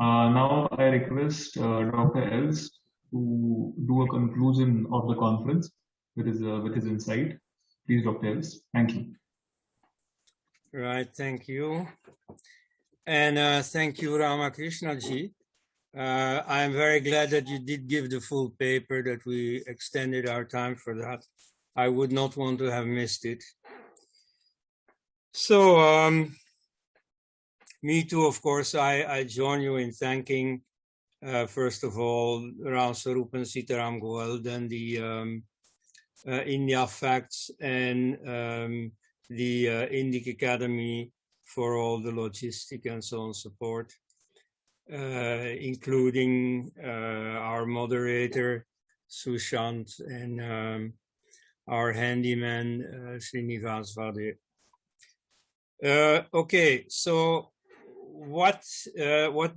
Now I request Dr. Elst to do a conclusion of the conference with his insight. Please, Dr. Elst. Thank you. Right, thank you. And thank you, Ramakrishna ji. I'm very glad that you did give the full paper, that we extended our time for that. I would not want to have missed it. So, me too, of course, I join you in thanking, first of all, Ram Sarup and SITARAM GOEL, then the India Facts and the Indic Academy for all the logistic and so on support, including our moderator, Sushant, and our handyman, Srinivas Vade. Okay, so what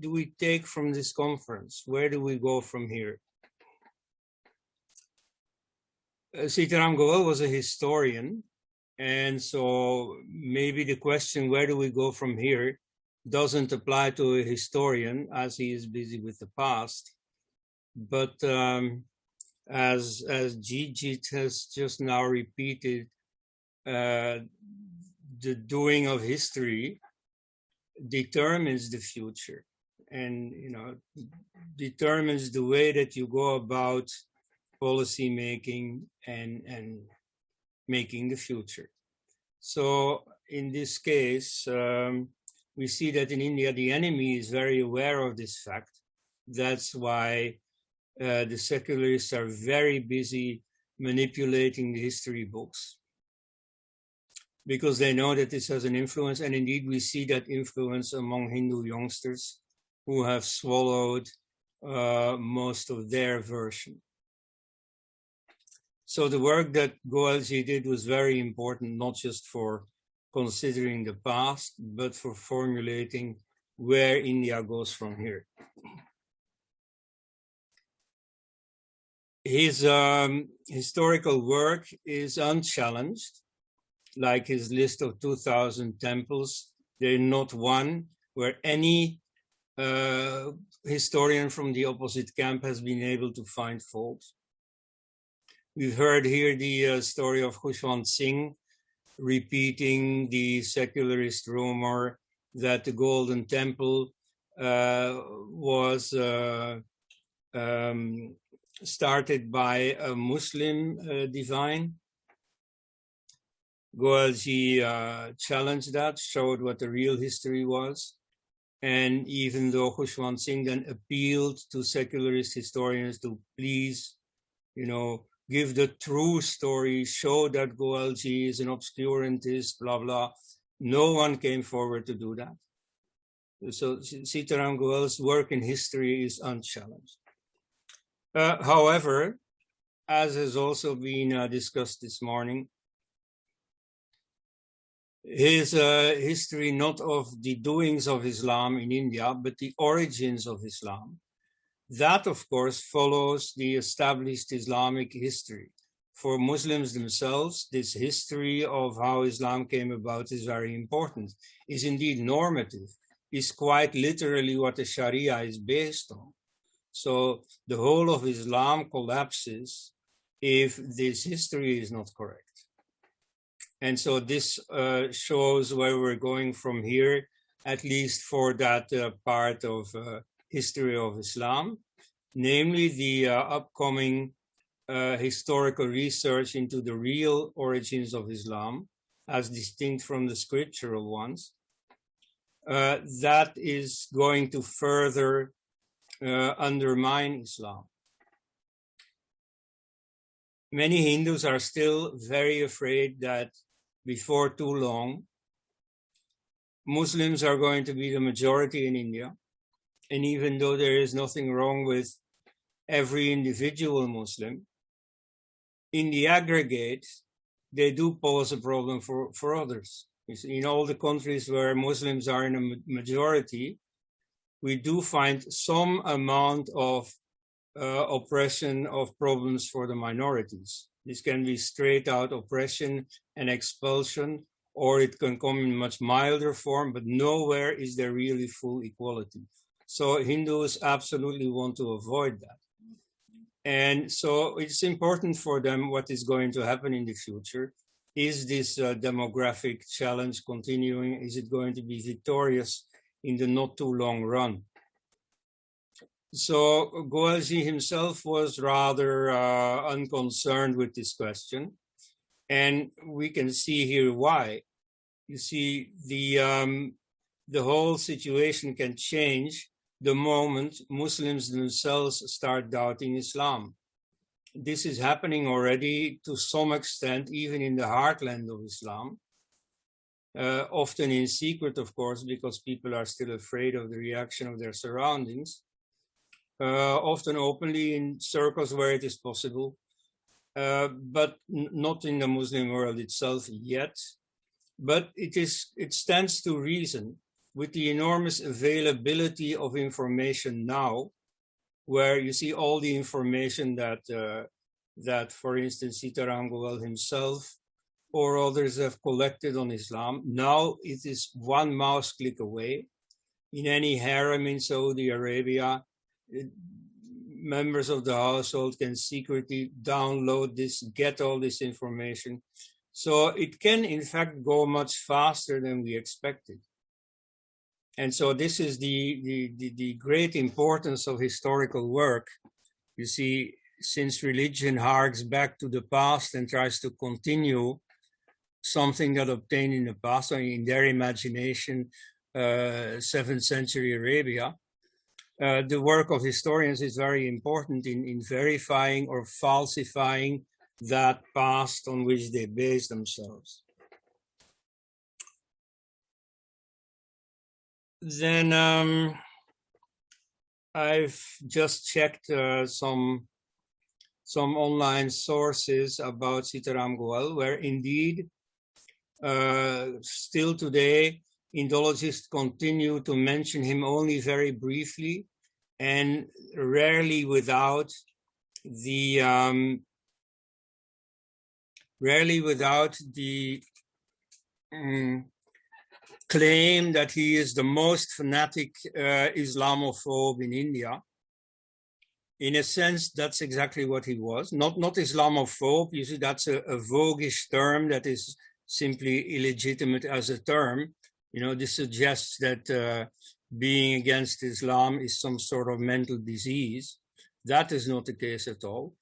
do we take from this conference? Where do we go from here? SITARAM GOEL was a historian, and so maybe the question, where do we go from here, doesn't apply to a historian as he is busy with the past. But as Gigit has just now repeated, the doing of history determines the future, and determines the way that you go about policy making and making the future. So in this case, we see that in India the enemy is very aware of this fact. That's why the secularists are very busy manipulating the history books, because they know that this has an influence, and indeed we see that influence among Hindu youngsters who have swallowed most of their version. So the work that Goelji did was very important, not just for considering the past, but for formulating where India goes from here. His historical work is unchallenged, like his list of 2,000 temples. There's not one where any historian from the opposite camp has been able to find fault. We've heard here the story of Khushwant Singh repeating the secularist rumor that the Golden Temple was started by a Muslim divine. Goelji challenged that, showed what the real history was. And even though Khushwant Singh then appealed to secularist historians to please, give the true story, show that Goelji is an obscurantist, blah, blah. No one came forward to do that. So SITARAM GOEL's work in history is unchallenged. However, as has also been discussed this morning, his history not of the doings of Islam in India, but the origins of Islam, that, of course, follows the established Islamic history. For Muslims themselves, this history of how Islam came about is very important, is indeed normative, is quite literally what the Sharia is based on. So the whole of Islam collapses if this history is not correct. And so this shows where we're going from here, at least for that part of history of Islam, namely the upcoming historical research into the real origins of Islam, as distinct from the scriptural ones. That is going to further undermine Islam. Many Hindus are still very afraid that before too long, Muslims are going to be the majority in India. And even though there is nothing wrong with every individual Muslim, in the aggregate, they do pose a problem for others. In all the countries where Muslims are in a majority, we do find some amount of oppression of problems for the minorities. This can be straight out oppression and expulsion, or it can come in much milder form, but nowhere is there really full equality. So Hindus absolutely want to avoid that. And so it's important for them what is going to happen in the future. Is this demographic challenge continuing? Is it going to be victorious in the not too long run? So GOEL himself was rather unconcerned with this question. And we can see here why. You see, the whole situation can change the moment Muslims themselves start doubting Islam. This is happening already to some extent, even in the heartland of Islam, often in secret, of course, because people are still afraid of the reaction of their surroundings, often openly in circles where it is possible, but not in the Muslim world itself yet. But it stands to reason with the enormous availability of information now, where you see all the information that, for instance, SITARAM GOEL himself or others have collected on Islam. Now it is one mouse click away. In any harem in Saudi Arabia, members of the household can secretly download this, get all this information. So it can, in fact, go much faster than we expected. And so this is the great importance of historical work. You see, since religion harks back to the past and tries to continue something that obtained in the past, or in their imagination, 7th century Arabia, the work of historians is very important in verifying or falsifying that past on which they base themselves. Then I've just checked some online sources about SITARAM GOEL, where indeed still today Indologists continue to mention him only very briefly and rarely without the claim that he is the most fanatic Islamophobe in India. In a sense, that's exactly what he was. Not Islamophobe, you see, that's a voguish term that is simply illegitimate as a term. You know, this suggests that being against Islam is some sort of mental disease. That is not the case at all.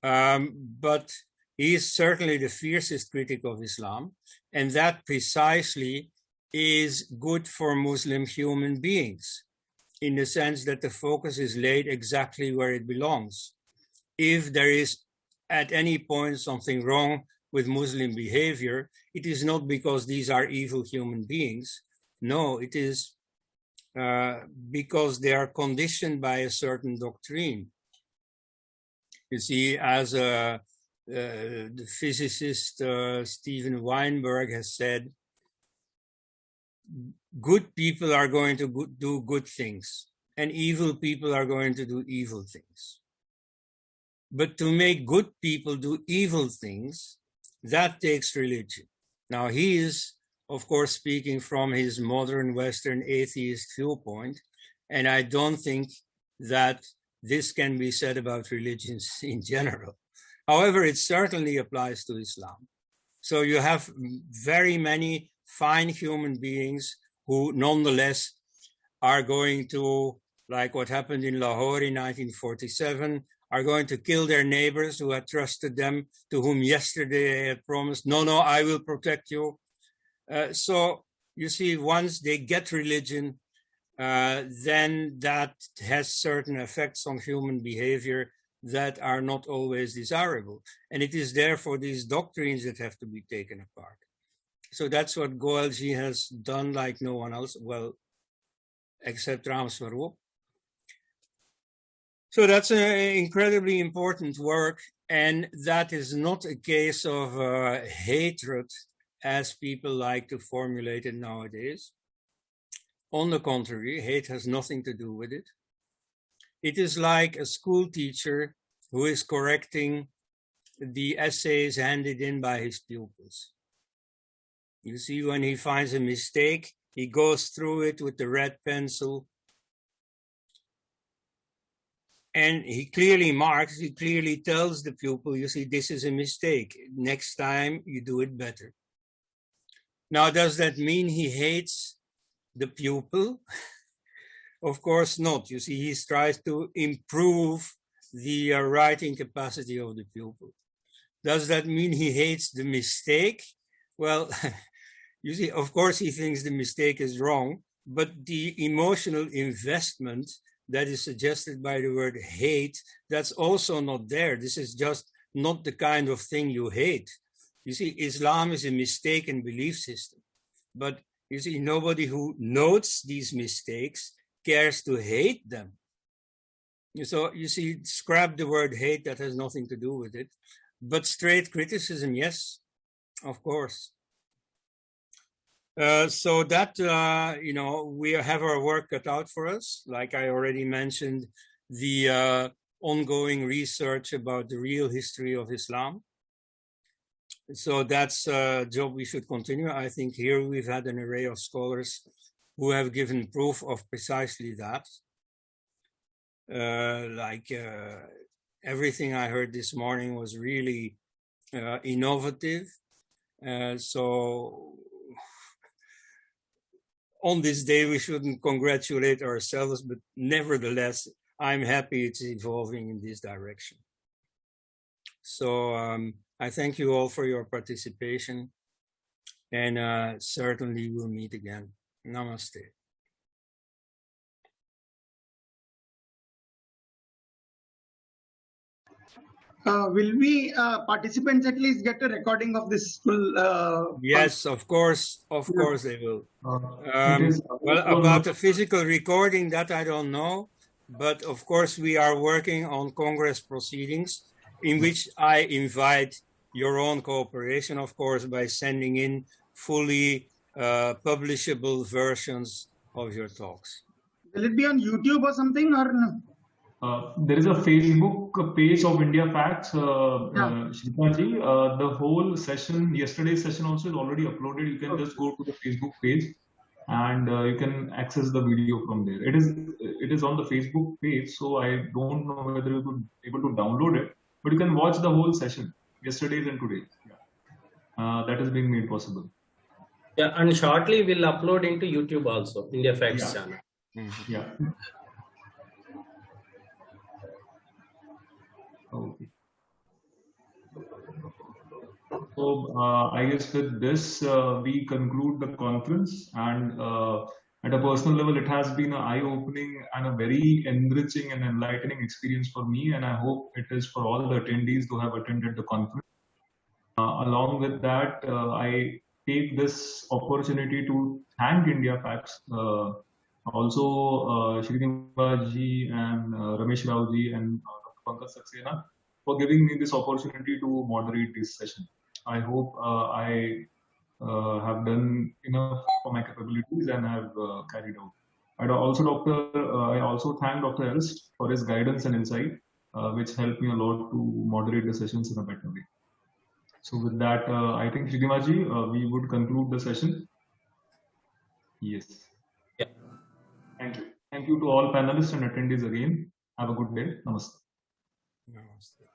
But he is certainly the fiercest critic of Islam, and that precisely is good for Muslim human beings, in the sense that the focus is laid exactly where it belongs. If there is at any point something wrong with Muslim behavior, it is not because these are evil human beings. No, it is because they are conditioned by a certain doctrine. You see, as the physicist Steven Weinberg has said, good people are going to do good things, and evil people are going to do evil things. But to make good people do evil things, that takes religion. Now, he is, of course, speaking from his modern Western atheist viewpoint, and I don't think that this can be said about religions in general. However, it certainly applies to Islam. So you have very many fine human beings who nonetheless are going to, like what happened in Lahore in 1947, are going to kill their neighbors who had trusted them, to whom yesterday they had promised, no, I will protect you. So you see, once they get religion, then that has certain effects on human behavior that are not always desirable. And it is therefore these doctrines that have to be taken apart. So that's what GOEL has done like no one else, well, except Ram Swarup. So that's an incredibly important work, and that is not a case of hatred as people like to formulate it nowadays. On the contrary, hate has nothing to do with it. It is like a school teacher who is correcting the essays handed in by his pupils. You see, when he finds a mistake, he goes through it with the red pencil And he clearly marks, he clearly tells the pupil, you see, this is a mistake. Next time you do it better. Now, does that mean he hates the pupil? Of course not. You see, he tries to improve the writing capacity of the pupil. Does that mean he hates the mistake? Well, you see, of course he thinks the mistake is wrong, but the emotional investment that is suggested by the word hate, that's also not there. This is just not the kind of thing you hate. You see, Islam is a mistaken belief system, but you see, nobody who notes these mistakes cares to hate them. So you see, scrap the word hate, that has nothing to do with it. But straight criticism, yes, of course. So that, you know, we have our work cut out for us. Like I already mentioned, the ongoing research about the real history of Islam. So that's a job we should continue. I think here we've had an array of scholars who have given proof of precisely that. Everything I heard this morning was really innovative. So on this day, we shouldn't congratulate ourselves, but nevertheless, I'm happy it's evolving in this direction. So I thank you all for your participation, and certainly we'll meet again. Namaste. Will we participants at least get a recording of this full? Yes, of course they will. Well, about the physical recording, that I don't know, but of course we are working on Congress proceedings in which I invite your own cooperation, of course, by sending in fully publishable versions of your talks. Will it be on YouTube or something, or no? There is a Facebook page of India Facts, Shilpaji. The whole session, yesterday's session also is already uploaded. You can just go to the Facebook page and you can access the video from there. It is on the Facebook page, so I don't know whether you could able to download it, but you can watch the whole session, yesterday's and today. That is being made possible. Yeah, and shortly we'll upload into YouTube also, India Facts channel. Yeah. Okay. So I guess with this we conclude the conference, and at a personal level it has been an eye-opening and a very enriching and enlightening experience for me, and I hope it is for all the attendees who have attended the conference. Along with that, I take this opportunity to thank India Facts, also Srinivas-ji and Ramesh Rao-ji and Pankaj Saxena for giving me this opportunity to moderate this session. I hope I have done enough for my capabilities and have carried out. I also thank Dr. Elst for his guidance and insight, which helped me a lot to moderate the sessions in a better way. So with that, I think Srinivas-ji, we would conclude the session. Yes. Yeah. Thank you. Thank you to all panelists and attendees again. Have a good day. Namaste. Namaste.